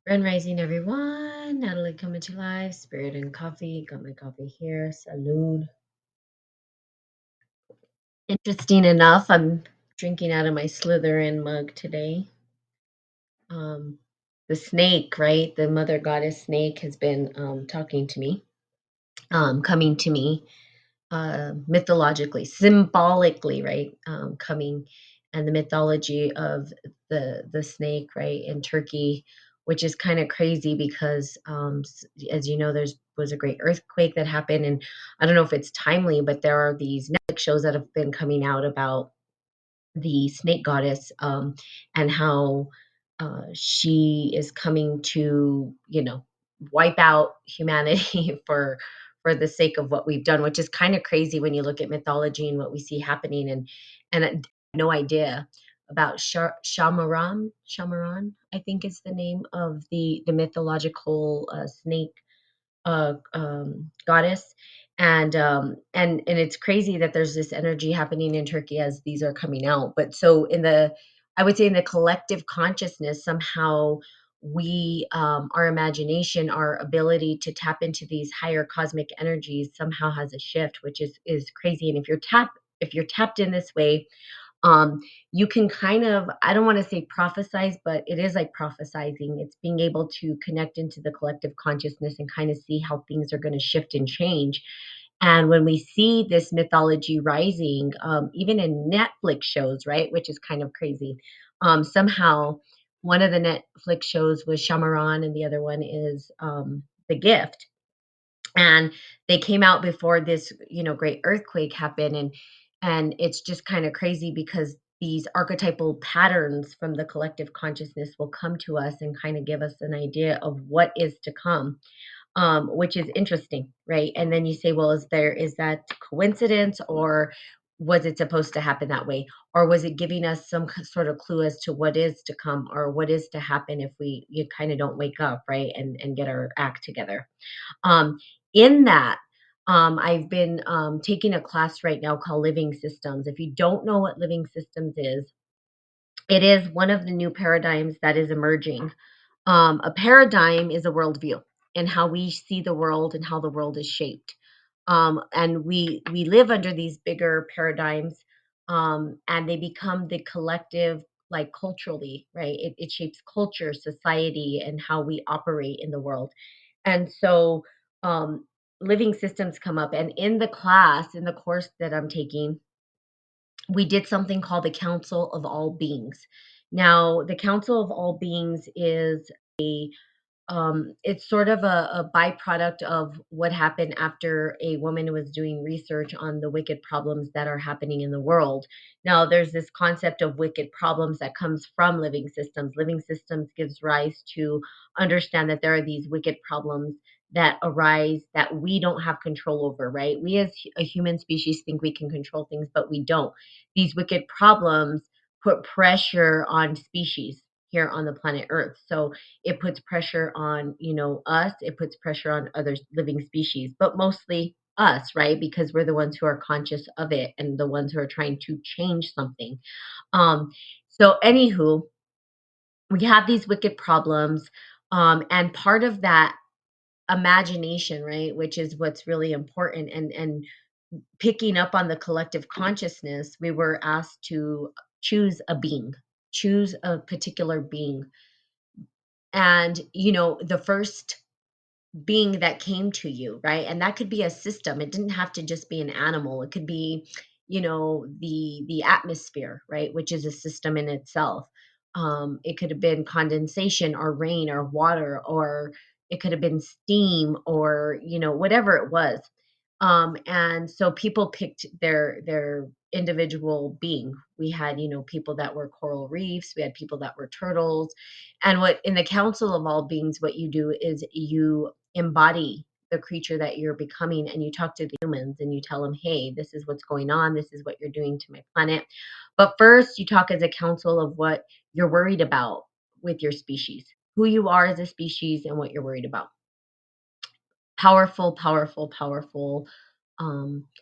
Grand Rising, everyone. Natalie coming to live. Spirit and coffee. Got my coffee here. Salud. Interesting enough, I'm drinking out of my Slytherin mug today. The snake, right? The mother goddess snake has been talking to me, coming to me mythologically, symbolically, right? Coming and the mythology of the snake, right, in Turkey, which is kind of crazy because, as you know, there's was a great earthquake that happened, and I don't know if it's timely, but there are these Netflix shows that have been coming out about the snake goddess, and how she is coming to, wipe out humanity for the sake of what we've done, which is kind of crazy when you look at mythology and what we see happening. And I had no idea about Shamaran, I think is the name of the mythological snake goddess. And it's crazy that there's this energy happening in Turkey as these are coming out. But so I would say in the collective consciousness, somehow we, our imagination, our ability to tap into these higher cosmic energies somehow has a shift, which is crazy. And if you're tapped in this way, um, you can kind of, I don't want to say prophesize, but it is like prophesizing. It's being able to connect into the collective consciousness and kind of see how things are going to shift and change. And when we see this mythology rising, even in Netflix shows, right, which is kind of crazy, somehow one of the Netflix shows was Shamaran and the other one is The Gift, and they came out before this, great earthquake happened. And it's just kind of crazy because these archetypal patterns from the collective consciousness will come to us and kind of give us an idea of what is to come, which is interesting, right? And then you say, well, is that coincidence, or was it supposed to happen that way, or was it giving us some sort of clue as to what is to come or what is to happen if we you kind of don't wake up, right, and get our act together. um, in that, I've been taking a class right now called Living Systems. If you don't know what Living Systems is, it is one of the new paradigms that is emerging. A paradigm is a worldview and how we see the world and how the world is shaped. And we live under these bigger paradigms, and they become the collective, like culturally, right? It shapes culture, society, and how we operate in the world. And so, living systems come up. And in the class, in the course that I'm taking, we did something called the Council of All Beings. Now, the Council of All Beings is it's sort of a byproduct of what happened after a woman was doing research on the wicked problems that are happening in the world. Now, there's this concept of wicked problems that comes from living systems. Living systems gives rise to understand that there are these wicked problems that arise that we don't have control over, right? We as a human species think we can control things, but we don't. These wicked problems put pressure on species here on the planet Earth. So it puts pressure on, us, it puts pressure on other living species, but mostly us, right? Because we're the ones who are conscious of it and the ones who are trying to change something. Um, so anywho, we have these wicked problems. And part of that imagination, right, which is what's really important, and picking up on the collective consciousness, we were asked to choose a being, choose a particular being. And the first being that came to you, right? And that could be a system. It didn't have to just be an animal. It could be, the atmosphere, right, which is a system in itself. It could have been condensation or rain or water, or it could have been steam, or whatever it was. And so people picked their individual being. We had, people that were coral reefs, we had people that were turtles. And what in the Council of All Beings, what you do is you embody the creature that you're becoming, and you talk to the humans and you tell them, hey, this is what's going on, this is what you're doing to my planet. But first you talk as a council of what you're worried about with your species, who you are as a species, and what you're worried about. Powerful, powerful, powerful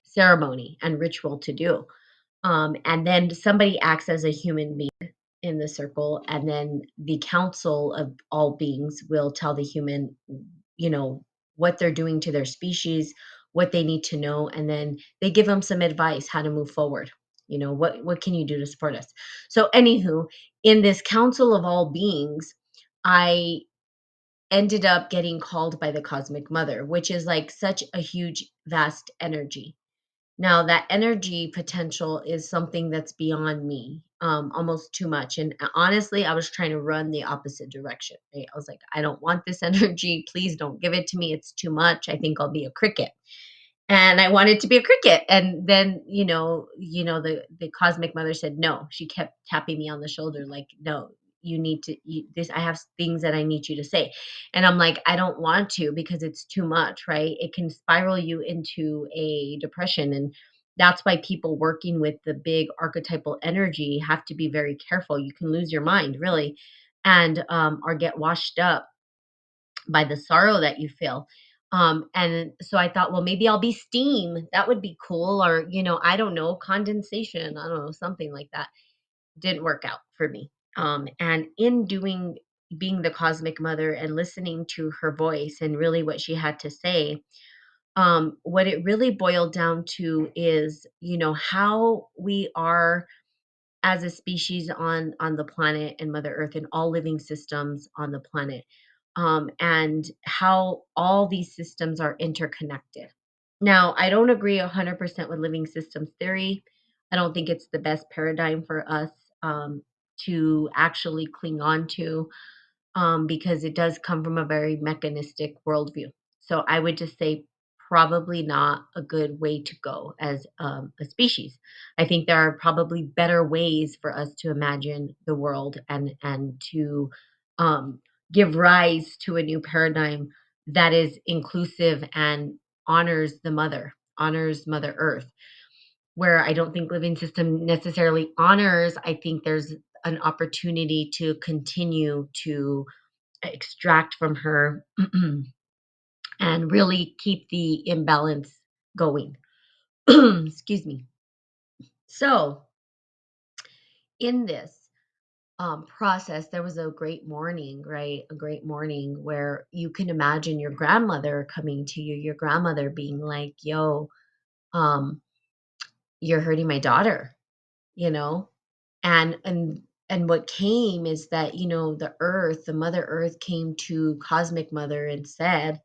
ceremony and ritual to do. And then somebody acts as a human being in the circle, and then the council of all beings will tell the human, you know, what they're doing to their species, what they need to know, and then they give them some advice how to move forward. What can you do to support us? So, anywho, in this council of all beings, I ended up getting called by the cosmic mother, which is like such a huge, vast energy. Now, that energy potential is something that's beyond me, almost too much. And honestly, I was trying to run the opposite direction. Right? I was like, I don't want this energy. Please don't give it to me. It's too much. I think I'll be a cricket. And I wanted to be a cricket. And then, the cosmic mother said no. She kept tapping me on the shoulder, like, no, you need to this. I have things that I need you to say. And I'm like, I don't want to, because it's too much, right? It can spiral you into a depression. And that's why people working with the big archetypal energy have to be very careful. You can lose your mind, really, and or get washed up by the sorrow that you feel. And so I thought, well, maybe I'll be steam. That would be cool. Or, I don't know, condensation. I don't know, something like that. Didn't work out for me. And in being the cosmic mother and listening to her voice and really what she had to say, what it really boiled down to is, how we are as a species on the planet and Mother Earth and all living systems on the planet, and how all these systems are interconnected. Now, I don't agree 100% with living systems theory. I don't think it's the best paradigm for us, to actually cling on to, because it does come from a very mechanistic worldview. So I would just say probably not a good way to go as, a species. I think there are probably better ways for us to imagine the world, and to, um, give rise to a new paradigm that is inclusive and honors Mother Earth. Where I don't think living system necessarily honors, I think there's an opportunity to continue to extract from her and really keep the imbalance going. Excuse me. So, in this, process, there was a great morning, right? A great morning where you can imagine your grandmother coming to you, your grandmother being like, yo, um, you're hurting my daughter, you know? And what came is that, the Mother Earth came to Cosmic Mother and said,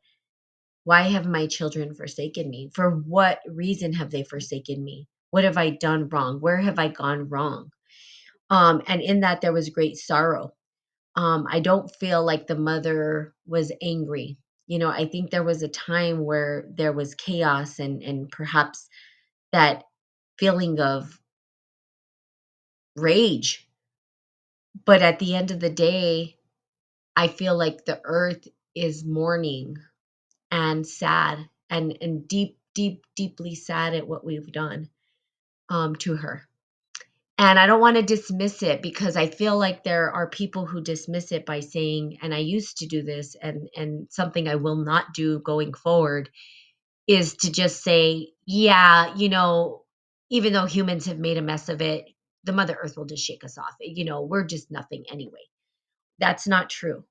why have my children forsaken me? For what reason have they forsaken me? What have I done wrong? Where have I gone wrong? And in that, there was great sorrow. I don't feel like the mother was angry. I think there was a time where there was chaos, and perhaps that feeling of rage. But at the end of the day, I feel like the earth is mourning and sad, and deeply sad at what we've done, to her. And I don't want to dismiss it, because I feel like there are people who dismiss it by saying, and I used to do this, and something I will not do going forward is to just say, yeah, even though humans have made a mess of it, the Mother Earth will just shake us off. We're just nothing anyway. That's not true.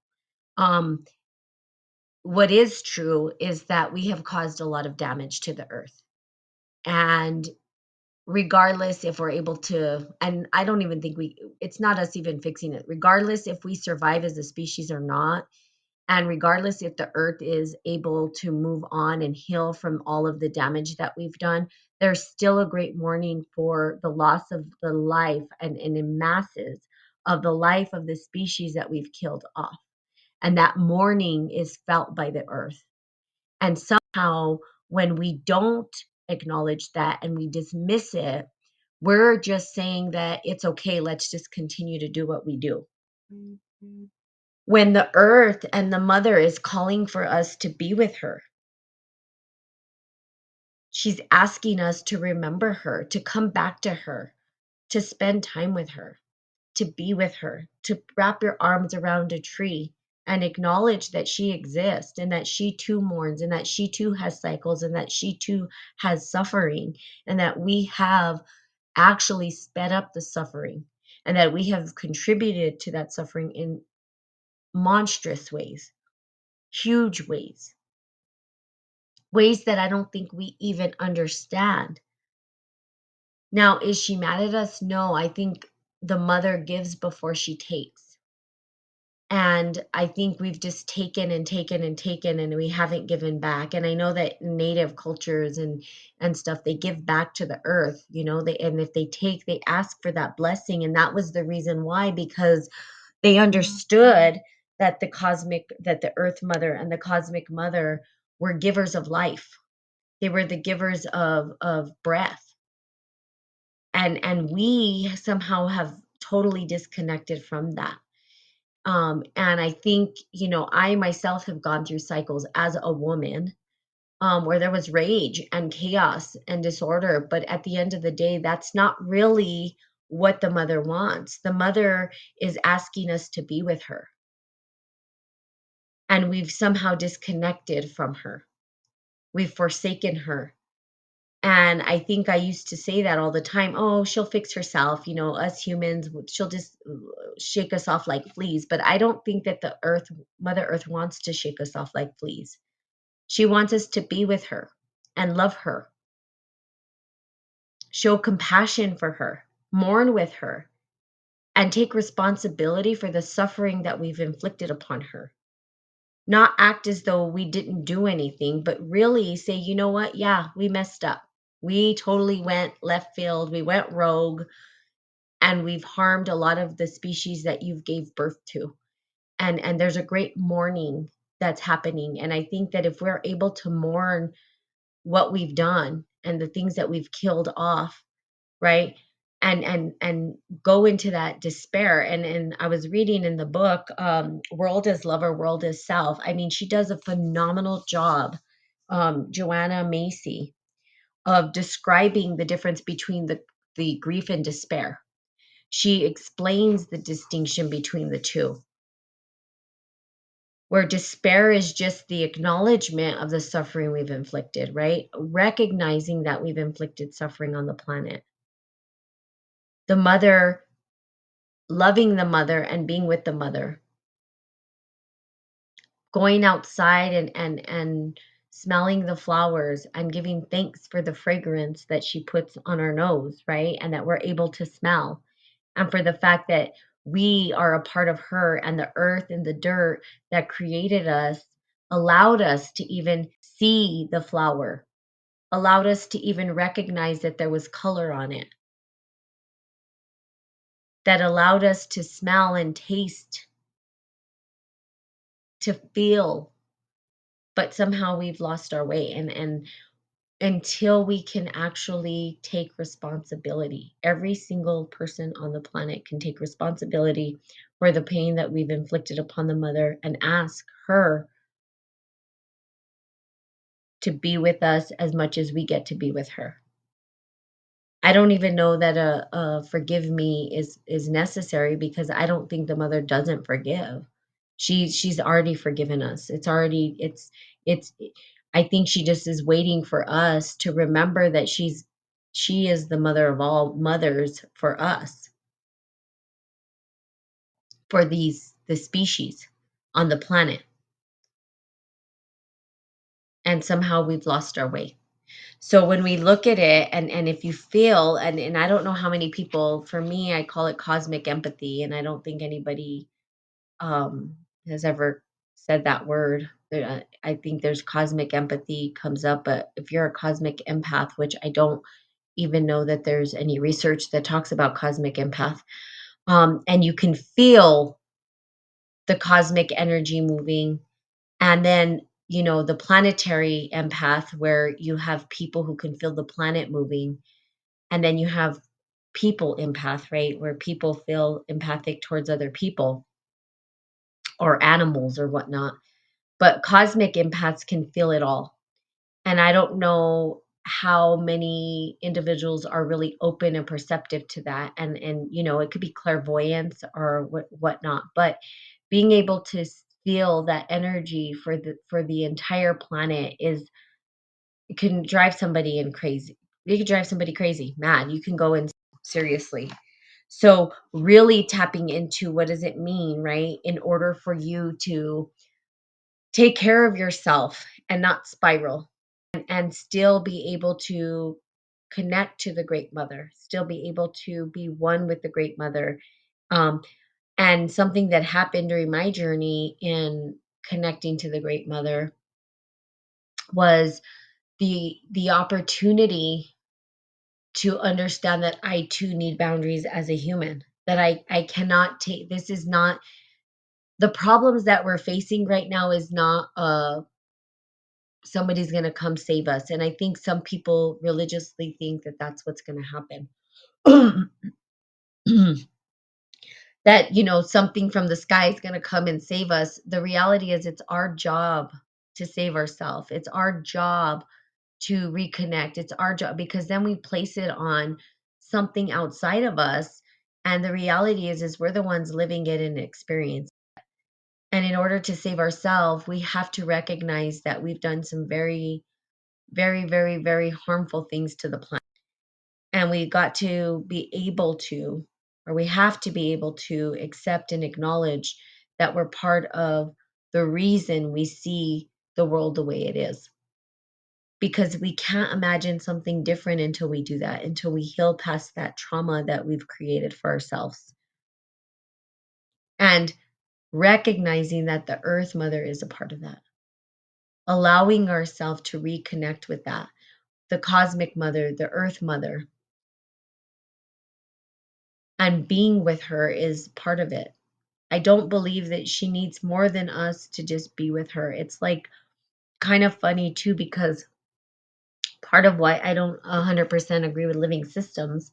Um, what is true is that we have caused a lot of damage to the earth. And regardless if we're able to, and I don't even think it's not us even fixing it, regardless if we survive as a species or not, and regardless if the earth is able to move on and heal from all of the damage that we've done, there's still a great mourning for the loss of the life, and in masses of the life of the species that we've killed off. And that mourning is felt by the earth. And somehow, when we don't acknowledge that and we dismiss it, we're just saying that it's okay, let's just continue to do what we do. When the earth and the mother is calling for us to be with her, she's asking us to remember her, to come back to her, to spend time with her, to be with her, to wrap your arms around a tree and acknowledge that she exists, and that she too mourns, and that she too has cycles, and that she too has suffering, and that we have actually sped up the suffering. and that we have contributed to that suffering in monstrous ways, huge ways, ways that I don't think we even understand. Now, is she mad at us? No, I think the mother gives before she takes. And I think we've just taken and taken and taken, and we haven't given back. And I know that native cultures and stuff, they give back to the earth, they, and if they take, they ask for that blessing. And that was the reason why, because they understood that the earth mother and the cosmic mother were givers of life. They were the givers of breath. And we somehow have totally disconnected from that. And I think, I myself have gone through cycles as a woman, where there was rage and chaos and disorder. But at the end of the day, that's not really what the mother wants. The mother is asking us to be with her. And we've somehow disconnected from her. We've forsaken her. And I think I used to say that all the time. Oh, she'll fix herself. Us humans, she'll just shake us off like fleas. But I don't think that Mother Earth wants to shake us off like fleas. She wants us to be with her and love her, show compassion for her, mourn with her, and take responsibility for the suffering that we've inflicted upon her. Not act as though we didn't do anything, but really say, you know what? Yeah, we messed up. We totally went left field. We went rogue, and we've harmed a lot of the species that you've gave birth to. And there's a great mourning that's happening. And I think that if we're able to mourn what we've done and the things that we've killed off, right? And go into that despair. And I was reading in the book, World is Lover, World is Self. I mean, she does a phenomenal job, Joanna Macy, of describing the difference between the grief and despair. She explains the distinction between the two, where despair is just the acknowledgement of the suffering we've inflicted, right? Recognizing that we've inflicted suffering on the planet. The mother, loving the mother and being with the mother, going outside and smelling the flowers and giving thanks for the fragrance that she puts on our nose, right? And that we're able to smell. And for the fact that we are a part of her, and the earth and the dirt that created us allowed us to even see the flower, allowed us to even recognize that there was color on it, that allowed us to smell and taste, to feel. But somehow we've lost our way. And until we can actually take responsibility, every single person on the planet can take responsibility for the pain that we've inflicted upon the mother, and ask her to be with us as much as we get to be with her. I don't even know that a forgive me is necessary, because I don't think the mother doesn't forgive. She's already forgiven us. It's I think she just is waiting for us to remember that she is the mother of all mothers for us, for the species on the planet. And somehow we've lost our way. So when we look at it, and if you feel, and I don't know how many people, for me, I call it cosmic empathy, and I don't think anybody has ever said that word. I think there's cosmic empathy comes up, but if you're a cosmic empath, which I don't even know that there's any research that talks about cosmic empath, and you can feel the cosmic energy moving. And then, the planetary empath, where you have people who can feel the planet moving. And then you have people empath, right? Where people feel empathic towards other people or animals or whatnot. But cosmic empaths can feel it all. And I don't know how many individuals are really open and perceptive to that. And it could be clairvoyance or whatnot. But being able to feel that energy for the entire planet is, it can drive somebody in crazy. It could drive somebody crazy, mad. You can go in seriously. So really tapping into what does it mean, right? In order for you to take care of yourself and not spiral, and still be able to connect to the great mother, still be able to be one with the great mother. Um, and something that happened during my journey in connecting to the great mother was the opportunity to understand that I too need boundaries as a human. That I cannot take, this is not the problems that we're facing right now, is not somebody's going to come save us. And I think some people religiously think that that's what's going to happen. That, something from the sky is going to come and save us. The reality is it's our job to save ourselves. It's our job to reconnect. It's our job, because then we place it on something outside of us. And the reality is we're the ones living it and experience. And in order to save ourselves, we have to recognize that we've done some very, very, very, very harmful things to the planet. And we got to be able to, or we have to be able to accept and acknowledge that we're part of the reason we see the world the way it is. Because we can't imagine something different until we do that, until we heal past that trauma that we've created for ourselves. And recognizing that the Earth Mother is a part of that, allowing ourselves to reconnect with that, the Cosmic Mother, the Earth Mother, and being with her is part of it. I don't believe that she needs more than us to just be with her. It's like kind of funny too, because part of why I don't 100% agree with living systems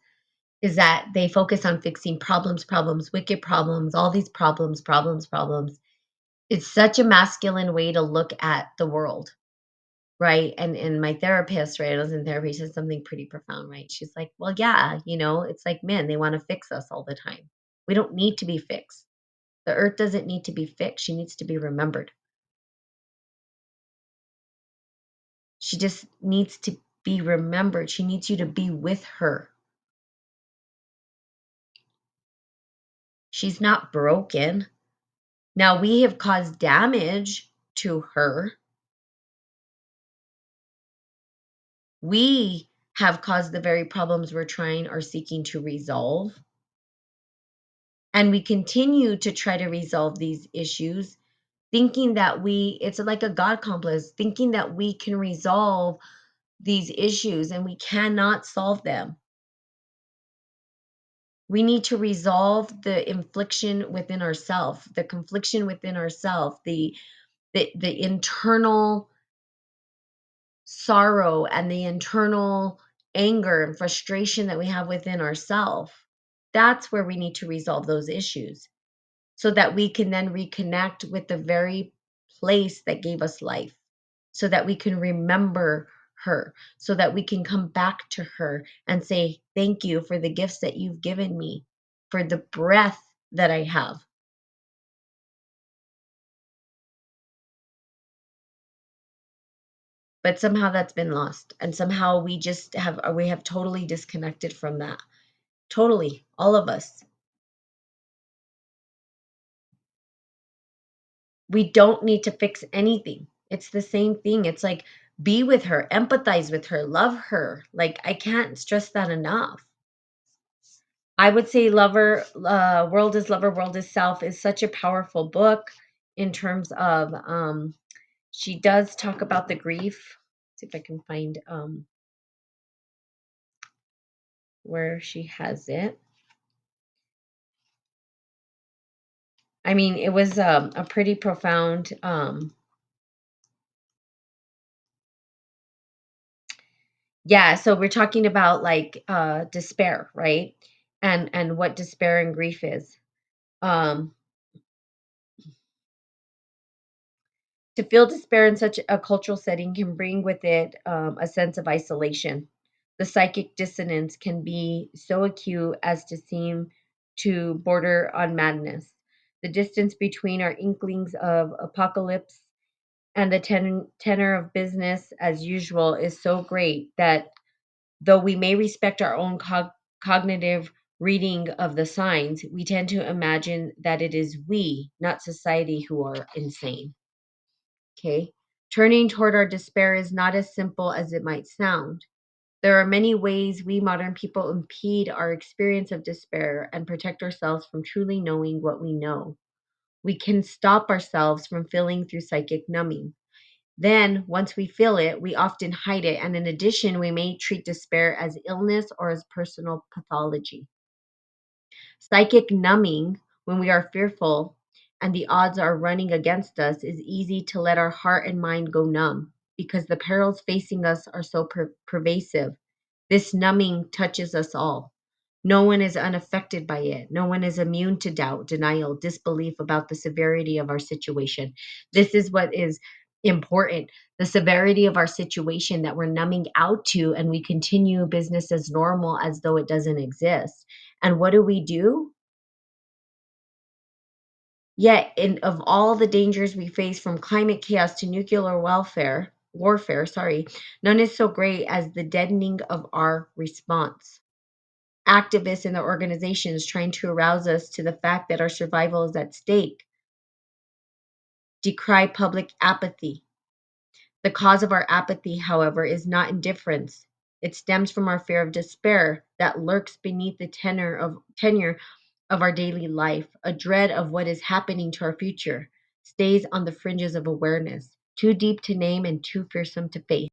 is that they focus on fixing problems, problems, wicked problems, all these problems, problems, problems. It's such a masculine way to look at the world, right? And my therapist, right, I was in therapy, she said something pretty profound, right? She's like, well, yeah, it's like men, they want to fix us all the time. We don't need to be fixed. The earth doesn't need to be fixed. She needs to be remembered. She just needs to be remembered. She needs you to be with her. She's not broken. Now, we have caused damage to her. We have caused the very problems we're trying or seeking to resolve. And we continue to try to resolve these issues, thinking that it's like a God complex, thinking that we can resolve these issues, and we cannot solve them. We need to resolve the infliction within ourselves, the confliction within ourselves, the internal sorrow and the internal anger and frustration that we have within ourselves. That's where we need to resolve those issues so that we can then reconnect with the very place that gave us life, so that we can remember her, so that we can come back to her and say, thank you for the gifts that you've given me, for the breath that I have. But somehow that's been lost. And somehow we have totally disconnected from that. Totally. All of us. We don't need to fix anything. It's the same thing. It's like, be with her, empathize with her, love her. Like, I can't stress that enough. I would say World is Lover, World is Self is such a powerful book in terms of, she does talk about the grief. See if I can find where she has it. I mean, it was a pretty profound, yeah. So we're talking about like despair, right? And what despair and grief is. Um, to feel despair in such a cultural setting can bring with it a sense of isolation. The psychic dissonance can be so acute as to seem to border on madness. The distance between our inklings of apocalypse and the tenor of business as usual is so great that though we may respect our own cognitive reading of the signs, we tend to imagine that it is we, not society, who are insane. Okay? Turning toward our despair is not as simple as it might sound. There are many ways we modern people impede our experience of despair and protect ourselves from truly knowing what we know. We can stop ourselves from feeling through psychic numbing. Then, once we feel it, we often hide it, and in addition, we may treat despair as illness or as personal pathology. Psychic numbing, when we are fearful and the odds are running against us, is easy to let our heart and mind go numb because the perils facing us are so pervasive. This numbing touches us all. No one is unaffected by it. No one is immune to doubt, denial, disbelief about the severity of our situation. This is what is important. The severity of our situation that we're numbing out to, and we continue business as normal as though it doesn't exist. And what do? Yet, of all the dangers we face, from climate chaos to nuclear warfare, sorry, none is so great as the deadening of our response. Activists and their organizations trying to arouse us to the fact that our survival is at stake decry public apathy. The cause of our apathy, however, is not indifference. It stems from our fear of despair that lurks beneath the tenure of our daily life, a dread of what is happening to our future, stays on the fringes of awareness, too deep to name and too fearsome to face,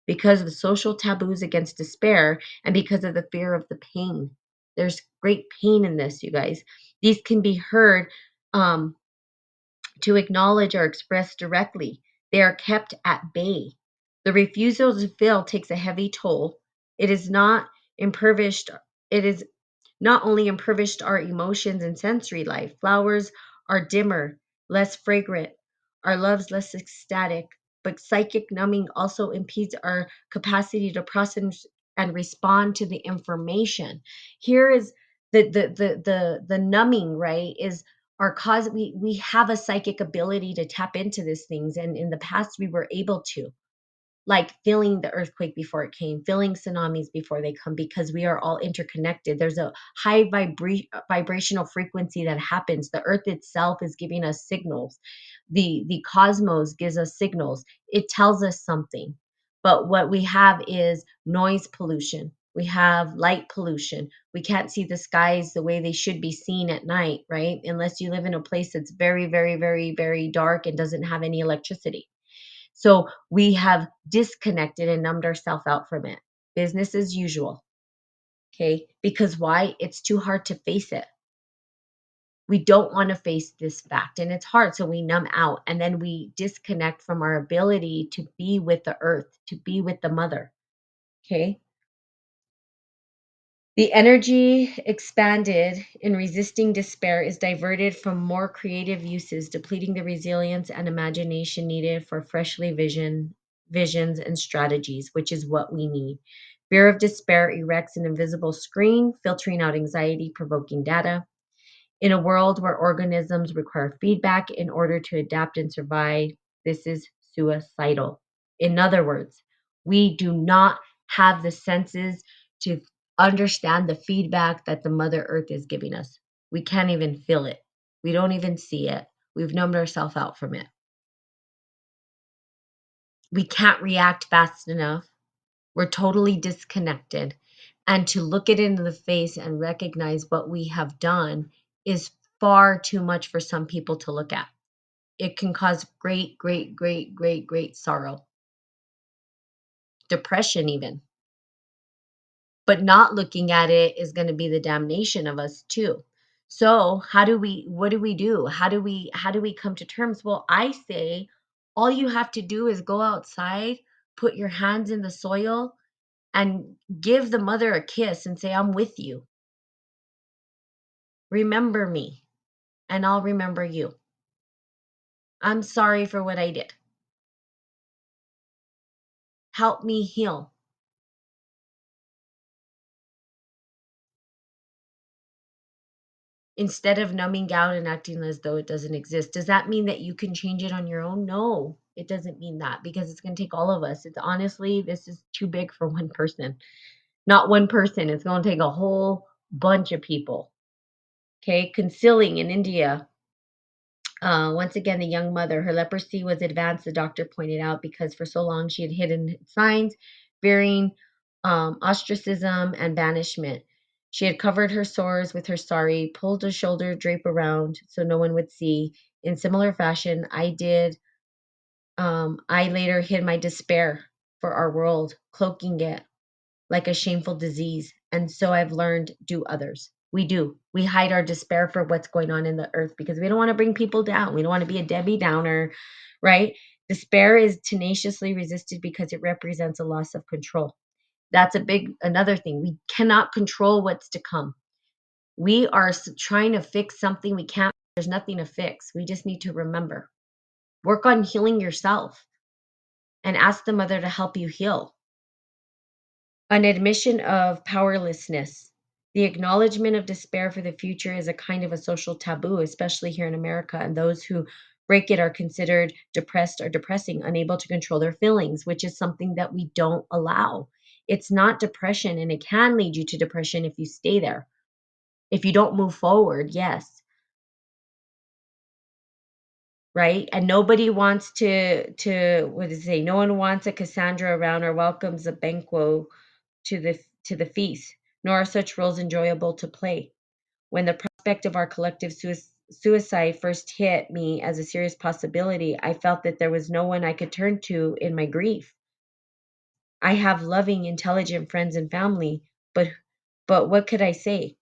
because of social taboos against despair and because of the fear of the pain. There's great pain in this, you guys. These can be heard um, to acknowledge or express directly. They are kept at bay. The refusal to feel takes a heavy toll. It is not impoverished. It is not only impoverished our emotions and sensory life. Flowers are dimmer, less fragrant. Our loves less ecstatic. But psychic numbing also impedes our capacity to process and respond to the information. Here is the numbing, right? Is our cause. We have a psychic ability to tap into these things, and in the past we were able to, like feeling the earthquake before it came, feeling tsunamis before they come, because we are all interconnected. There's a high vibrational frequency that happens. The earth itself is giving us signals. The cosmos gives us signals. It tells us something. But what we have is noise pollution. We have light pollution. We can't see the skies the way they should be seen at night, right? Unless you live in a place that's very, very, very, very dark and doesn't have any electricity. So we have disconnected and numbed ourselves out from it. Business as usual. Okay. Because why? It's too hard to face it. We don't want to face this fact, and it's hard. So we numb out, and then we disconnect from our ability to be with the earth, to be with the mother. Okay. The energy expanded in resisting despair is diverted from more creative uses, depleting the resilience and imagination needed for visions and strategies, which is what we need. Fear of despair erects an invisible screen, filtering out anxiety provoking data. In a world where organisms require feedback in order to adapt and survive, this is suicidal. In other words, we do not have the senses to understand the feedback that the Mother Earth is giving us. We can't even feel it. We don't even see it. We've numbed ourselves out from it. We can't react fast enough. We're totally disconnected. And to look it into the face and recognize what we have done is far too much for some people to look at. It can cause great, great, great, great, great sorrow, depression, even. But not looking at it is going to be the damnation of us, too. So, what do we do? How do we come to terms? Well, I say all you have to do is go outside, put your hands in the soil, and give the mother a kiss and say, I'm with you. Remember me, and I'll remember you. I'm sorry for what I did. Help me heal. Instead of numbing out and acting as though it doesn't exist. Does that mean that you can change it on your own? No, it doesn't mean that, because it's going to take all of us. It's honestly, this is too big for one person. Not one person. It's going to take a whole bunch of people. Okay, concealing in India. Once again, the young mother, her leprosy was advanced, the doctor pointed out, because for so long she had hidden signs, fearing ostracism and banishment. She had covered her sores with her sari, pulled a shoulder drape around so no one would see. In similar fashion, I did. I later hid my despair for our world, cloaking it like a shameful disease. And so I've learned do others. We do. We hide our despair for what's going on in the earth because we don't want to bring people down. We don't want to be a Debbie Downer, right? Despair is tenaciously resisted because it represents a loss of control. That's another thing. We cannot control what's to come. We are trying to fix something we can't. There's nothing to fix. We just need to remember. Work on healing yourself and ask the mother to help you heal. An admission of powerlessness. The acknowledgement of despair for the future is a kind of a social taboo, especially here in America, and those who break it are considered depressed or depressing, unable to control their feelings, which is something that we don't allow. It's not depression, and it can lead you to depression if you stay there. If you don't move forward, yes, right? And nobody wants to what does it say? No one wants a Cassandra around or welcomes a Banquo to the feast, nor are such roles enjoyable to play. When the prospect of our collective suicide first hit me as a serious possibility, I felt that there was no one I could turn to in my grief. I have loving, intelligent friends and family, but what could I say?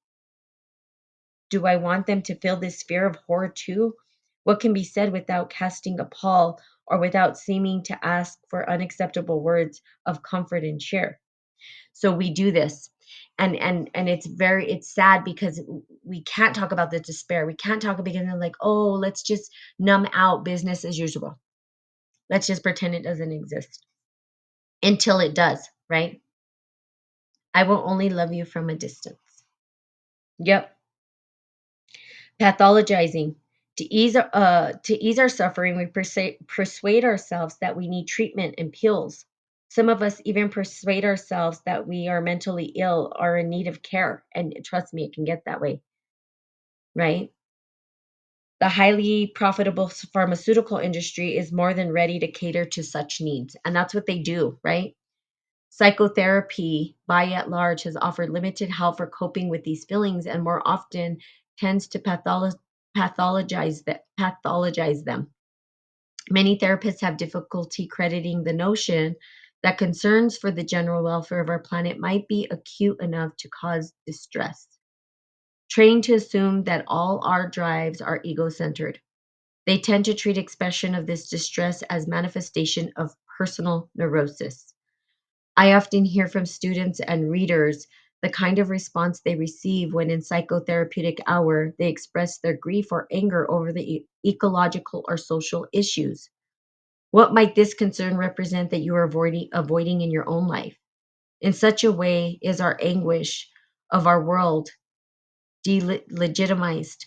Do I want them to feel this fear of horror too? What can be said without casting a pall or without seeming to ask for unacceptable words of comfort and cheer? So we do this. And it's sad because we can't talk about the despair. We can't talk about it like, oh, let's just numb out business as usual. Let's just pretend it doesn't exist until it does, right? I will only love you from a distance. Yep. Pathologizing. To ease our suffering, we persuade ourselves that we need treatment and pills. Some of us even persuade ourselves that we are mentally ill or in need of care. And trust me, it can get that way, right? The highly profitable pharmaceutical industry is more than ready to cater to such needs. And that's what they do, right? Psychotherapy, by at large, has offered limited help for coping with these feelings and more often tends to pathologize them. Many therapists have difficulty crediting the notion that concerns for the general welfare of our planet might be acute enough to cause distress, trained to assume that all our drives are ego-centered. They tend to treat expression of this distress as manifestation of personal neurosis. I often hear from students and readers the kind of response they receive when in psychotherapeutic hour they express their grief or anger over the ecological or social issues. What might this concern represent that you are avoiding in your own life? In such a way is our anguish of our world delegitimized.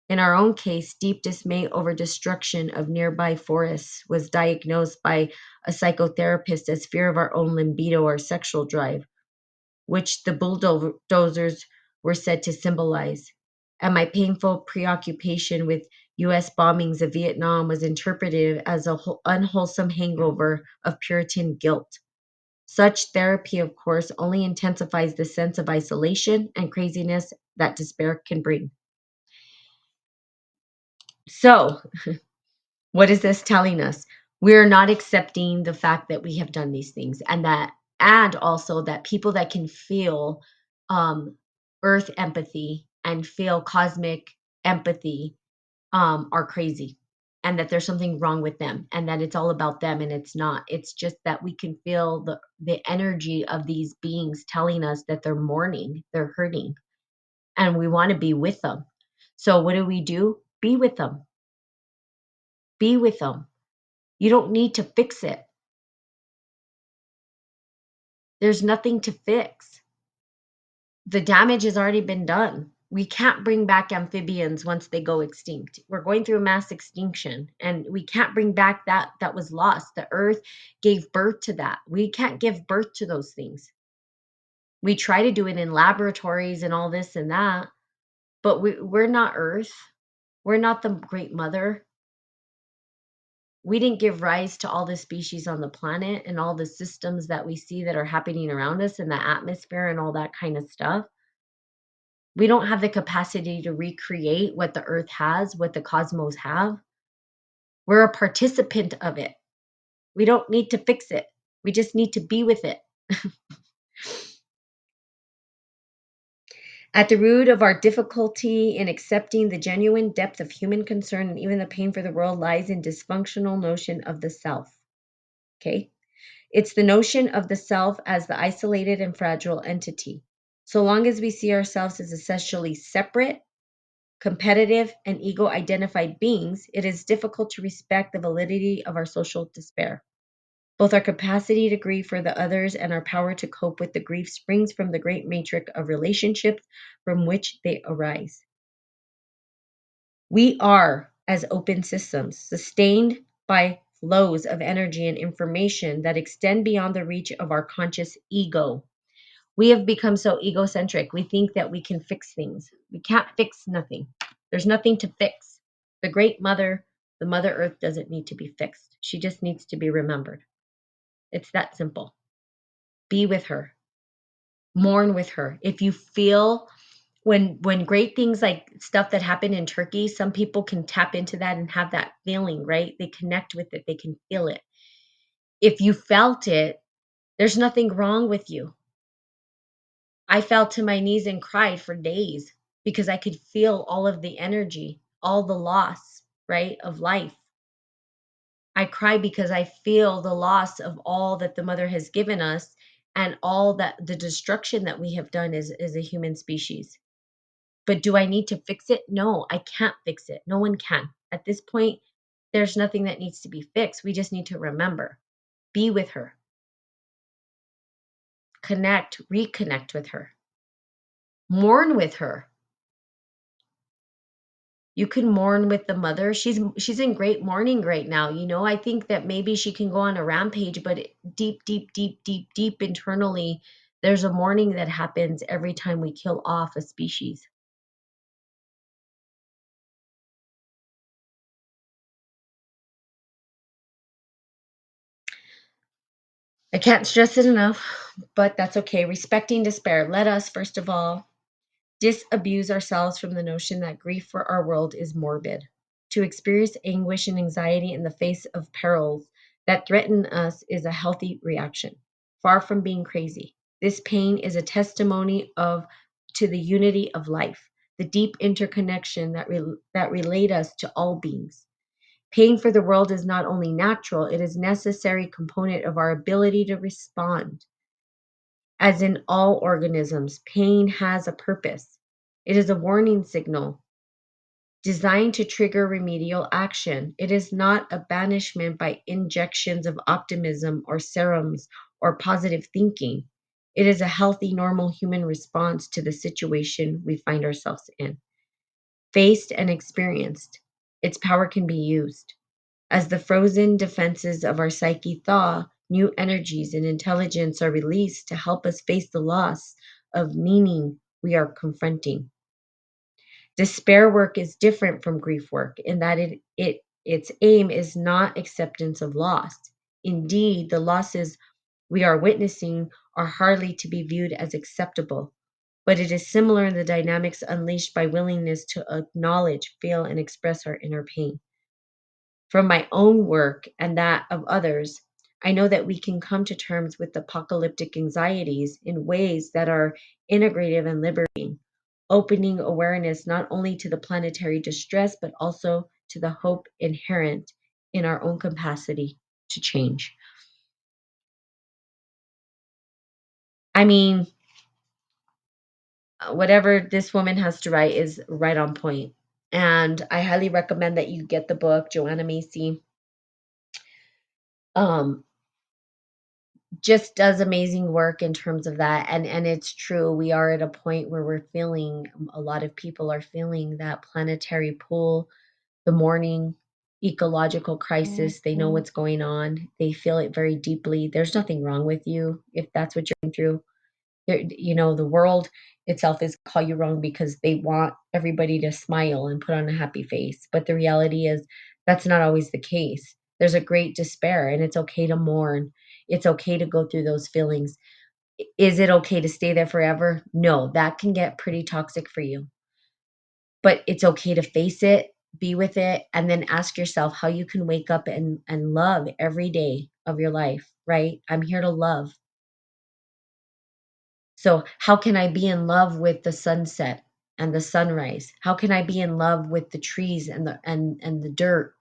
In our own case, deep dismay over destruction of nearby forests was diagnosed by a psychotherapist as fear of our own libido or sexual drive, which the bulldozers were said to symbolize. And my painful preoccupation with US bombings of Vietnam was interpreted as a unwholesome hangover of Puritan guilt. Such therapy, of course, only intensifies the sense of isolation and craziness that despair can bring. So, what is this telling us? We're not accepting the fact that we have done these things and also that people that can feel um, earth empathy and feel cosmic empathy are crazy and that there's something wrong with them and that it's all about them and it's not. It's just that we can feel the energy of these beings telling us that they're mourning, they're hurting, and we want to be with them. So what do? Be with them. Be with them. You don't need to fix it. There's nothing to fix. The damage has already been done. We can't bring back amphibians once they go extinct. We're going through a mass extinction and we can't bring back that was lost. The earth gave birth to that. We can't give birth to those things. We try to do it in laboratories and all this and that, but we're not Earth. We're not the Great Mother. We didn't give rise to all the species on the planet and all the systems that we see that are happening around us in the atmosphere and all that kind of stuff. We don't have the capacity to recreate what the Earth has, what the cosmos have. We're a participant of it. We don't need to fix it. We just need to be with it. At the root of our difficulty in accepting the genuine depth of human concern and even the pain for the world lies in dysfunctional notion of the self. Okay? It's the notion of the self as the isolated and fragile entity. So long as we see ourselves as essentially separate, competitive, and ego identified beings, it is difficult to respect the validity of our social despair. Both our capacity to grieve for the others and our power to cope with the grief springs from the great matrix of relationships from which they arise. We are, as open systems, sustained by flows of energy and information that extend beyond the reach of our conscious ego. We have become so egocentric. We think that we can fix things. We can't fix nothing. There's nothing to fix. The Great Mother, the Mother Earth, doesn't need to be fixed. She just needs to be remembered. It's that simple. Be with her. Mourn with her. If you feel when great things like stuff that happened in Turkey, some people can tap into that and have that feeling, right? They connect with it. They can feel it. If you felt it, there's nothing wrong with you. I fell to my knees and cried for days because I could feel all of the energy, all the loss, right, of life. I cry because I feel the loss of all that the mother has given us and all that the destruction that we have done as a human species. But do I need to fix it? No, I can't fix it. No one can. At this point, there's nothing that needs to be fixed. We just need to remember, be with her, connect, reconnect with her, mourn with her. You can mourn with the mother. She's in great mourning right now. I think that maybe she can go on a rampage, but deep, deep, deep, deep, deep internally, there's a mourning that happens every time we kill off a species. I can't stress it enough, but that's okay. Respecting despair. Let us, first of all, disabuse ourselves from the notion that grief for our world is morbid. To experience anguish and anxiety in the face of perils that threaten us is a healthy reaction, far from being crazy. This pain is a testimony of to the unity of life, the deep interconnection that relate us to all beings. Pain for the world is not only natural, it is a necessary component of our ability to respond. As in all organisms, pain has a purpose. It is a warning signal designed to trigger remedial action. It is not a banishment by injections of optimism or serums or positive thinking. It is a healthy, normal human response to the situation we find ourselves in. Faced and experienced, its power can be used. As the frozen defenses of our psyche thaw, new energies and intelligence are released to help us face the loss of meaning we are confronting. Despair work is different from grief work in that its aim is not acceptance of loss. Indeed, the losses we are witnessing are hardly to be viewed as acceptable, but it is similar in the dynamics unleashed by willingness to acknowledge, feel, and express our inner pain. From my own work and that of others, I know that we can come to terms with apocalyptic anxieties in ways that are integrative and liberating, opening awareness not only to the planetary distress, but also to the hope inherent in our own capacity to change. I mean, whatever this woman has to write is right on point. And I highly recommend that you get the book, Joanna Macy. Um, just does amazing work in terms of that, and it's true, we are at a point where we're feeling, a lot of people are feeling that planetary pull, the morning ecological crisis. They know what's going on, they feel it very deeply. There's nothing wrong with you if that's what you're going through. The world itself is call you wrong because they want everybody to smile and put on a happy face. But the reality is that's not always the case. There's a great despair, and it's okay to mourn. It's okay to go through those feelings. Is it okay to stay there forever? No, that can get pretty toxic for you. But it's okay to face it, be with it, and then ask yourself how you can wake up and love every day of your life, right? I'm here to love. So, how can I be in love with the sunset and the sunrise? How can I be in love with the trees and the dirt?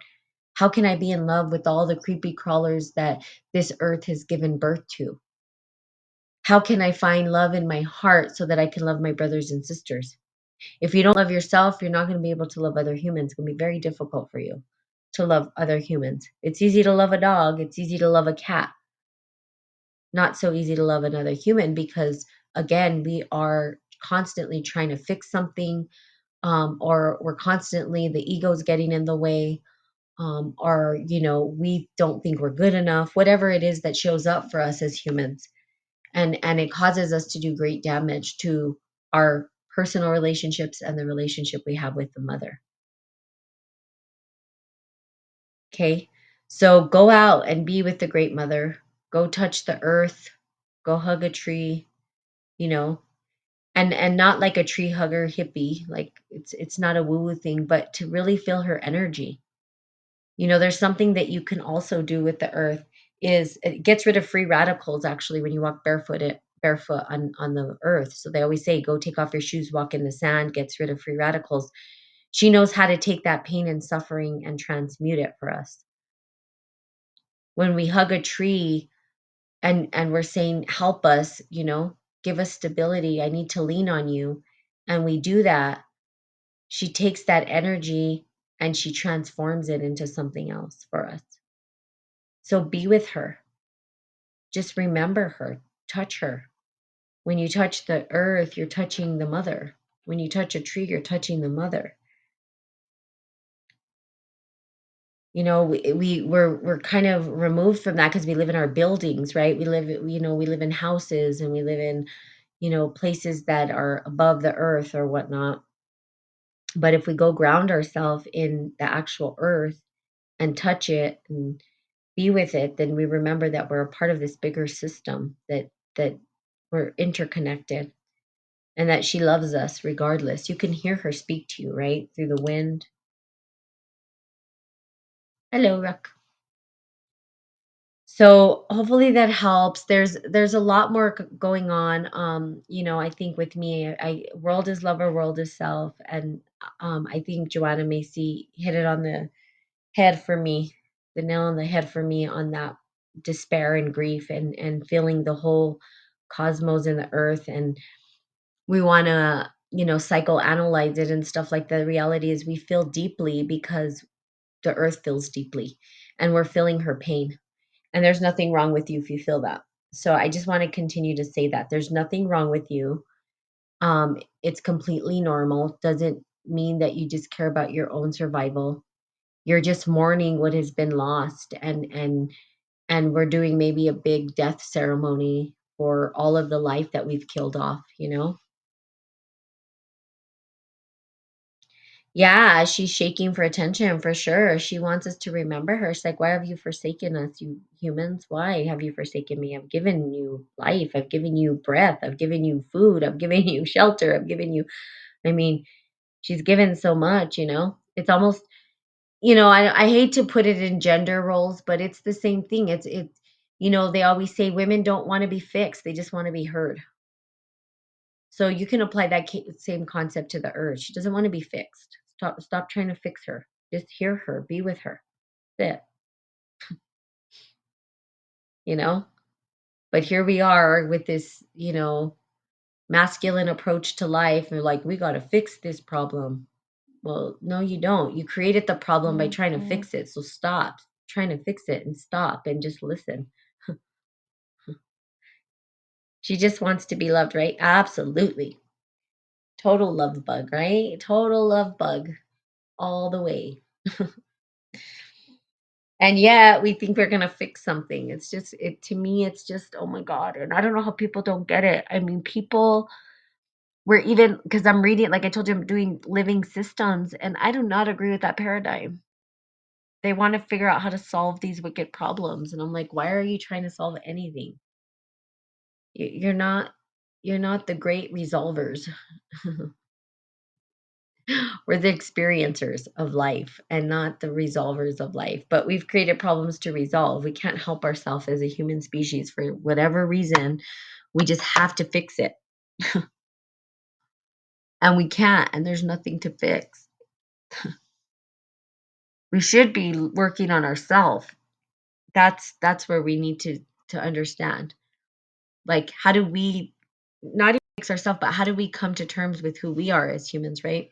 How can I be in love with all the creepy crawlers that this earth has given birth to? How can I find love in my heart so that I can love my brothers and sisters? If you don't love yourself, you're not going to be able to love other humans. It's going to be very difficult for you to love other humans. It's easy to love a dog, it's easy to love a cat, not so easy to love another human because, again, we are constantly trying to fix something, or we're constantly, the ego's getting in the way, or, we don't think we're good enough, whatever it is that shows up for us as humans. And it causes us to do great damage to our personal relationships and the relationship we have with the mother. Okay. So go out and be with the great mother. Go touch the earth. Go hug a tree, you know, and not like a tree hugger hippie. Like it's not a woo-woo thing, but to really feel her energy. There's something that you can also do with the earth is it gets rid of free radicals actually when you walk barefoot on the earth. So they always say go take off your shoes, walk in the sand, gets rid of free radicals. She knows how to take that pain and suffering and transmute it for us. When we hug a tree and we're saying help us, give us stability, I need to lean on you, and we do that, she takes that energy and she transforms it into something else for us. So be with her. Just remember her, touch her. When you touch the earth, you're touching the mother. When you touch a tree, you're touching the mother. We're kind of removed from that because we live in our buildings, right? We live in houses, and we live in, places that are above the earth or whatnot. But if we go ground ourselves in the actual earth and touch it and be with it, then we remember that we're a part of this bigger system, that we're interconnected, and that she loves us regardless. You can hear her speak to you, right? Through the wind. Hello, Ruck. So hopefully that helps. There's a lot more going on. I think with me, I world is lover, world is self, and I think Joanna Macy hit it on the head for me, the nail on the head for me on that despair and grief and feeling the whole cosmos and the earth, and we want to psychoanalyze it and stuff like that. The reality is we feel deeply because the earth feels deeply, and we're feeling her pain, and there's nothing wrong with you if you feel that. So I just want to continue to say that there's nothing wrong with you. It's completely normal. Doesn't mean that you just care about your own survival. You're just mourning what has been lost, and we're doing maybe a big death ceremony for all of the life that we've killed off. Yeah, she's shaking for attention for sure. She wants us to remember her. She's like, "Why have you forsaken us, you humans? Why have you forsaken me? I've given you life. I've given you breath. I've given you food. I've given you shelter. I've given you." I mean, she's given so much. It's almost, I hate to put it in gender roles, but it's the same thing. They always say women don't want to be fixed. They just want to be heard. So you can apply that same concept to the earth. She doesn't want to be fixed. Stop trying to fix her. Just hear her, be with her. That's it. But here we are with this masculine approach to life. And we're like, we got to fix this problem. Well, no, you don't. You created the problem by trying to fix it. So stop trying to fix it and stop and just listen. She just wants to be loved, right? Absolutely. Total love bug, right? Total love bug all the way. And yet we think we're gonna fix something. It's just it to me, it's just, oh my God. And I don't know how people don't get it. I mean, people were even because I'm reading, like I told you, I'm doing living systems, and I do not agree with that paradigm. They want to figure out how to solve these wicked problems. And I'm like, why are you trying to solve anything? You're not the great resolvers. We're the experiencers of life and not the resolvers of life. But we've created problems to resolve. We can't help ourselves as a human species for whatever reason. We just have to fix it. And we can't, and there's nothing to fix. We should be working on ourselves. That's where we need to understand. Like, how do we not even fix ourselves, but how do we come to terms with who we are as humans, right?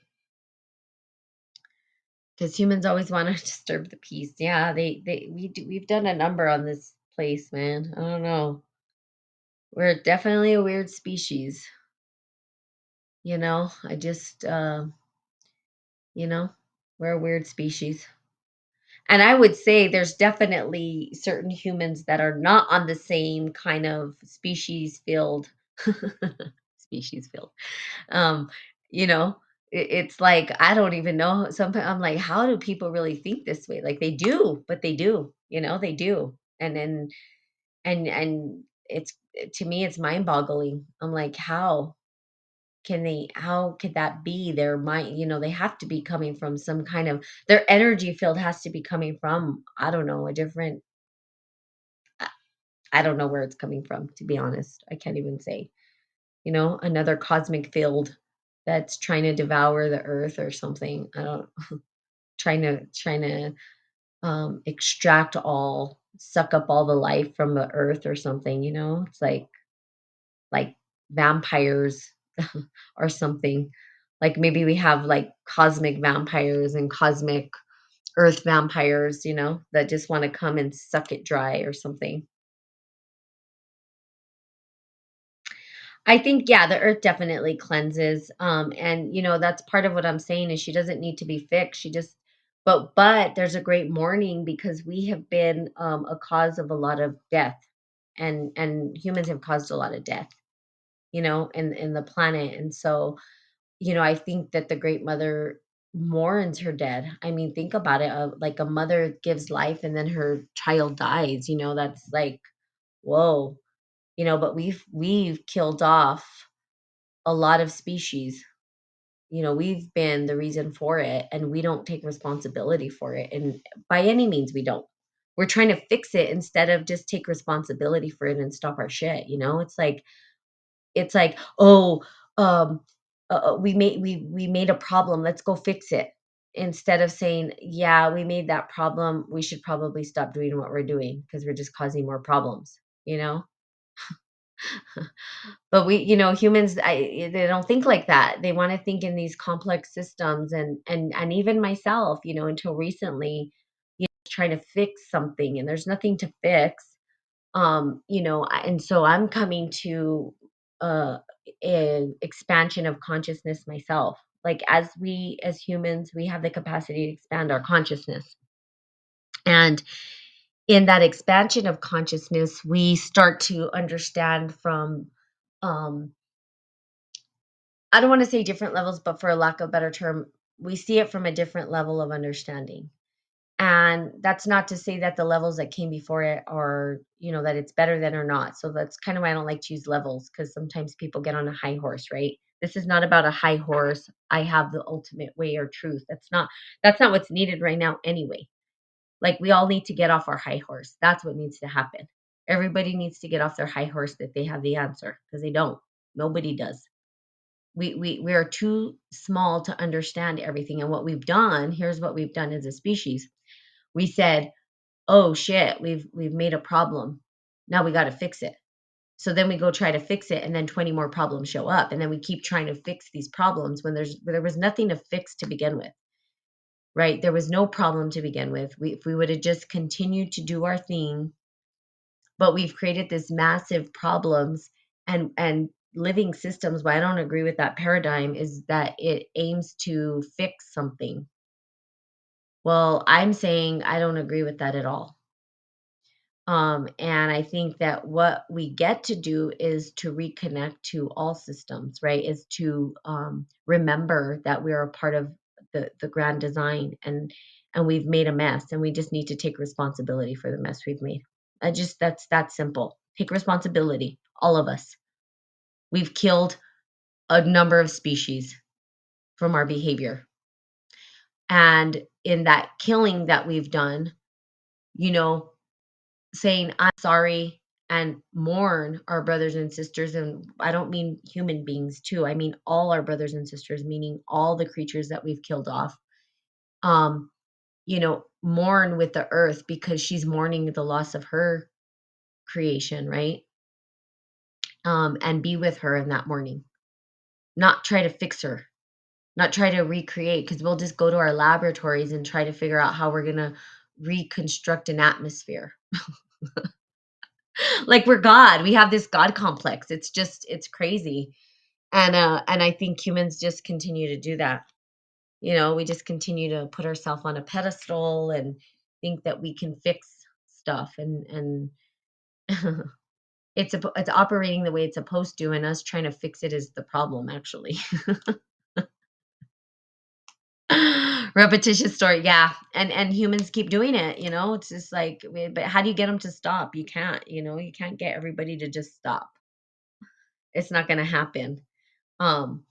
Because humans always want to disturb the peace. Yeah, we've done a number on this place, man. I don't know. We're definitely a weird species, you know. I just you know, we're a weird species. And I would say there's definitely certain humans that are not on the same kind of species field. Species field. Um, you know, it's like I don't even know. Sometimes I'm like, how do people really think this way? Like they do, but they do. You know, they do. And it's to me, it's mind boggling. I'm like, how can they? How could that be? Their mind, you know, they have to be coming from some kind of their energy field has to be coming from. I don't know, a different. I I don't know where it's coming from. To be honest, I can't even say. You know, another cosmic field that's trying to devour the earth or something. I don't trying to extract all suck up all the life from the earth or something, you know? It's like vampires or something. Like maybe we have like cosmic vampires and cosmic earth vampires, you know, that just want to come and suck it dry or something. I think, yeah, the earth definitely cleanses. And you know, that's part of what I'm saying is she doesn't need to be fixed. She just but there's a great mourning because we have been a cause of a lot of death and humans have caused a lot of death, you know, in the planet. And so, you know, I think that the great mother mourns her dead. I mean, think about it. Like a mother gives life and then her child dies, you know, that's like, whoa, you know, but we've killed off a lot of species. You know, we've been the reason for it and we don't take responsibility for it. And by any means, we don't. We're trying to fix it instead of just take responsibility for it and stop our shit. You know, it's like, oh, um, we made a problem. Let's go fix it. Instead of saying, yeah, we made that problem. We should probably stop doing what we're doing because we're just causing more problems. You know, but we, you know, humans, they don't think like that. They want to think in these complex systems, and even myself, you know, until recently, you know, trying to fix something, and there's nothing to fix. You know, and so I'm coming to uh, an expansion of consciousness myself. Like as humans, we have the capacity to expand our consciousness, and in that expansion of consciousness, we start to understand from um I don't want to say different levels, but for a lack of a better term, we see it from a different level of understanding. And that's not to say that the levels that came before it are, you know, that it's better than or not. So that's kind of why I don't like to use levels because sometimes people get on a high horse, right? This is not about a high horse. I have the ultimate way or truth. That's not what's needed right now anyway. Like we all need to get off our high horse. That's what needs to happen. Everybody needs to get off their high horse that they have the answer because they don't. Nobody does. We are too small to understand everything. And what we've done, here's what we've done as a species. We said, "Oh shit, we've made a problem. Now we got to fix it." So then we go try to fix it and then 20 more problems show up and then we keep trying to fix these problems when there was nothing to fix to begin with. Right? There was no problem to begin with. If we would have just continued to do our thing, but we've created this massive problems and living systems. Why I don't agree with that paradigm is that it aims to fix something. Well, I'm saying I don't agree with that at all. And I think that what we get to do is to reconnect to all systems, right? Is to remember that we are a part of the grand design, and we've made a mess, and we just need to take responsibility for the mess we've made. I just That's that simple. Take responsibility, all of us. We've killed a number of species from our behavior, and in that killing that we've done, you know, saying, "I'm sorry," and mourn our brothers and sisters, and I don't mean human beings too, I mean all our brothers and sisters, meaning all the creatures that we've killed off. Um, mourn with the earth because she's mourning the loss of her creation, right? And be with her in that mourning. Not try to fix her, not try to recreate, because we'll just go to our laboratories and try to figure out how we're gonna reconstruct an atmosphere. Like we're God. We have this God complex. It's crazy. And I think humans just continue to do that. We just continue to put ourselves on a pedestal and think that we can fix stuff, and it's operating the way it's supposed to, and us trying to fix it is the problem actually. Repetitious story, yeah. And humans keep doing it, it's just like, but how do you get them to stop? You can't, you can't get everybody to just stop. It's not going to happen. um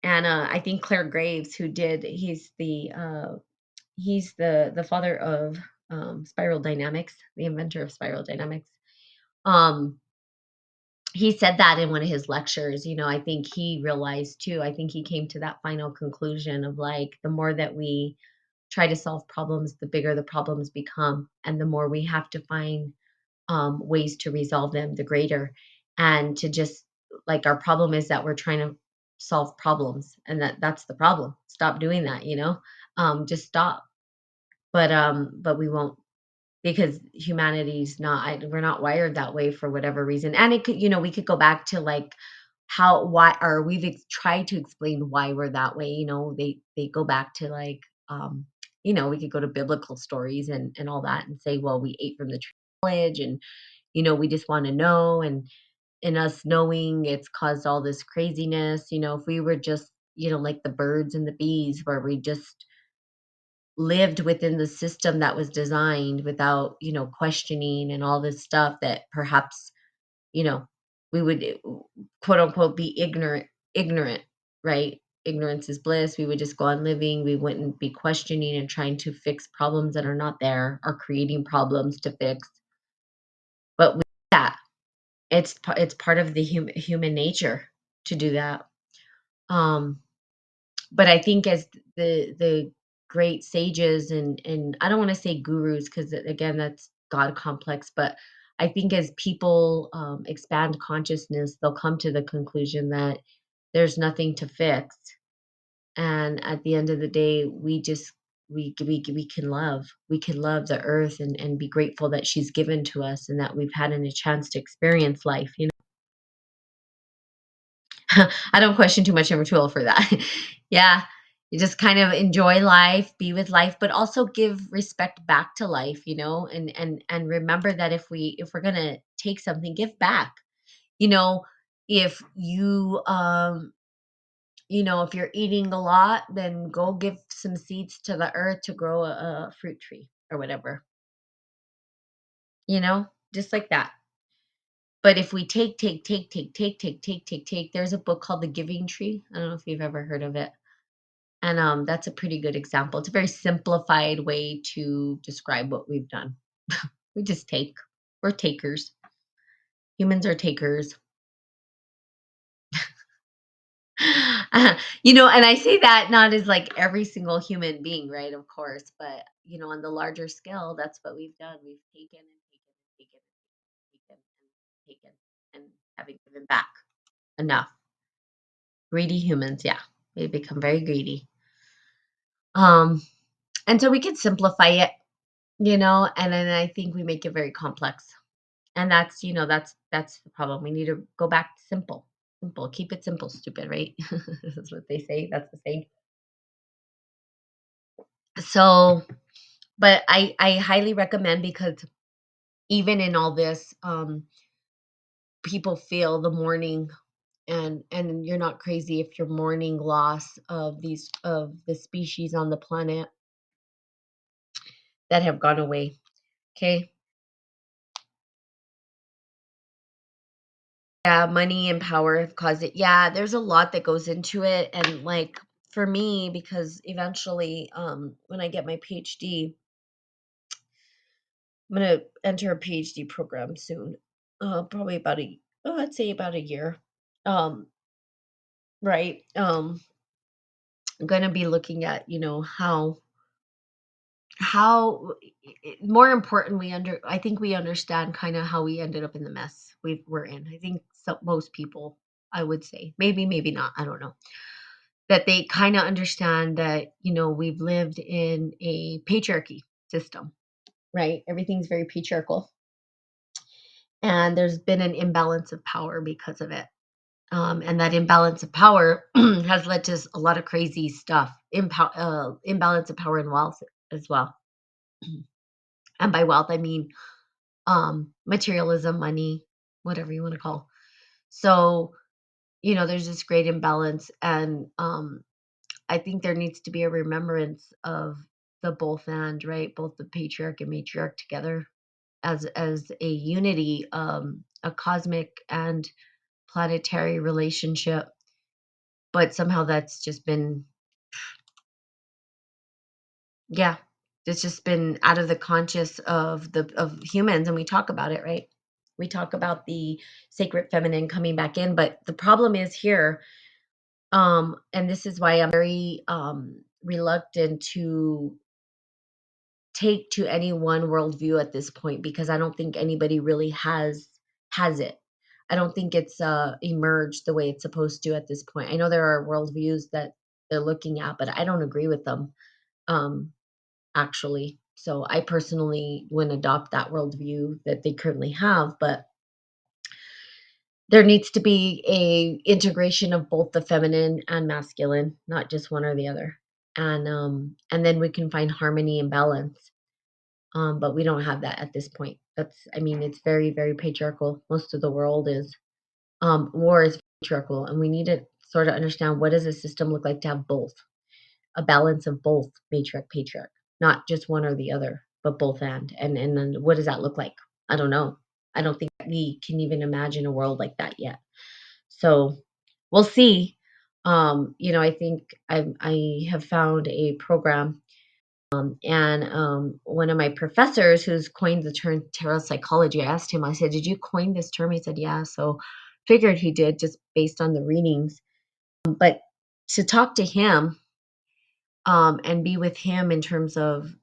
and I think Claire Graves, who did he's the father of spiral dynamics, the inventor of spiral dynamics. um he said that in one of his lectures. I think he realized too, I think he came to that final conclusion of like, the more that we try to solve problems, the bigger the problems become, and the more we have to find ways to resolve them, the greater. And to just, like, our problem is that we're trying to solve problems, and that's the problem. Stop doing that. Just stop. But we won't, because humanity's not, we're not wired that way for whatever reason. And it could, we could go back to like how, why, or tried to explain why we're that way. They go back to like, we could go to biblical stories and all that, and say, well, we ate from the tree of knowledge, and we just want to know, and in us knowing, it's caused all this craziness. If we were just, like the birds and the bees, where we just lived within the system that was designed without, questioning and all this stuff, that perhaps, you know, we would, quote unquote, be ignorant, right? Ignorance is bliss. We would just go on living. We wouldn't be questioning and trying to fix problems that are not there, or creating problems to fix. But with that, it's part of the human nature to do that. Um, but I think as the great sages, and I don't want to say gurus, because again, that's God complex, but I think as people expand consciousness, they'll come to the conclusion that there's nothing to fix, and at the end of the day, we just we can love the earth, and be grateful that she's given to us, and that we've had a chance to experience life. I don't question too much number 12 for that. Yeah. You just kind of enjoy life, be with life, but also give respect back to life, and remember that if we're gonna take something, give back. You know, if if you're eating a lot, then go give some seeds to the earth to grow a fruit tree or whatever, just like that. But if we take, there's a book called The Giving Tree. I don't know if you've ever heard of it. And that's a pretty good example. It's a very simplified way to describe what we've done. We just take. We're takers. Humans are takers. And I say that not as like every single human being, right? Of course, but on the larger scale, that's what we've done. We've taken and taken and taken and taken and taken, and haven't given back enough. Greedy humans, yeah, we become very greedy. Um, and so we can simplify it, and then I think we make it very complex. And that's the problem. We need to go back to simple. Simple. Keep it simple, stupid, right? That's what they say. That's the saying. So, but I highly recommend, because even in all this, people feel the mourning, and you're not crazy if you're mourning loss of the species on the planet that have gone away. Okay. Yeah, money and power have caused it. Yeah, there's a lot that goes into it. And like for me, because eventually, when I get my PhD, I'm gonna enter a PhD program soon. Probably I'd say about a year. Um, right. I'm gonna be looking at, how more important, I think we understand kind of how we ended up in the mess we're in. I think most people, I would say, maybe not, I don't know, that they kind of understand that, we've lived in a patriarchy system, right? Everything's very patriarchal, and there's been an imbalance of power because of it. And that imbalance of power has led to a lot of crazy stuff. Imbalance of power and wealth as well. And by wealth, I mean materialism, money, whatever you want to call. So, there's this great imbalance, and I think there needs to be a remembrance of the both and, right, both the patriarch and matriarch together as a unity, a cosmic and planetary relationship. But somehow that's just been, yeah, it's just been out of the conscious of humans, and we talk about it, right? We talk about the sacred feminine coming back in, but the problem is here, and this is why I'm very reluctant to take to any one worldview at this point, because I don't think anybody really has it. I don't think it's emerged the way it's supposed to at this point. I know there are worldviews that they're looking at, but I don't agree with them. Um, actually. So I personally wouldn't adopt that worldview that they currently have, but there needs to be a integration of both the feminine and masculine, not just one or the other. And then we can find harmony and balance. But we don't have that at this point. I mean, it's very, very patriarchal. Most of the world is, war is patriarchal, and we need to sort of understand, what does a system look like to have both, a balance of both matriarch, patriarch, not just one or the other, but both and then what does that look like? I don't know. I don't think we can even imagine a world like that yet. So we'll see. I think I have found a program, and one of my professors who's coined the term tarot psychology. I asked him. I said, "Did you coin this term?" He said, "Yeah." So figured he did, just based on the readings. But to talk to him, and be with him in terms of,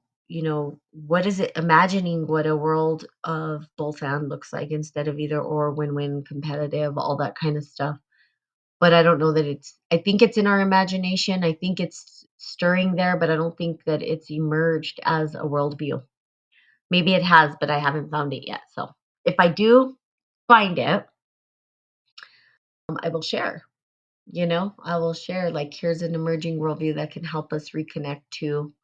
what is it, imagining what a world of both and looks like, instead of either or, win-win, competitive, all that kind of stuff. But I don't know that I think it's in our imagination. I think it's stirring there, but I don't think that it's emerged as a worldview. Maybe it has, but I haven't found it yet. So if I do find it, I will share. I will share, like, here's an emerging worldview that can help us reconnect to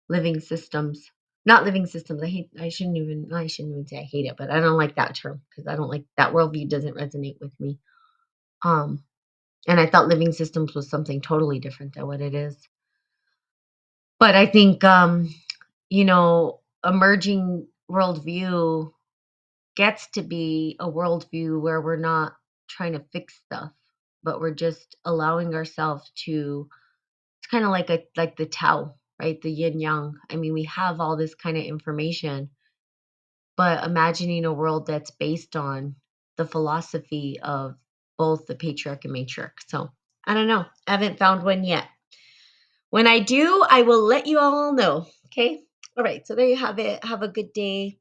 living systems. Not living systems. I shouldn't even say I hate it, but I don't like that term, because I don't like that worldview, doesn't resonate with me. Um, and I thought living systems was something totally different than what it is. But I think, emerging worldview gets to be a worldview where we're not trying to fix stuff, but we're just allowing ourselves to. It's kind of like the Tao, right? The yin yang. I mean, we have all this kind of information, but imagining a world that's based on the philosophy of both the patriarch and matriarch. So I don't know. I haven't found one yet. When I do, I will let you all know. Okay. All right. So there you have it. Have a good day.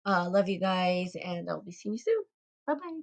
Love you guys, and I'll be seeing you soon. Bye bye.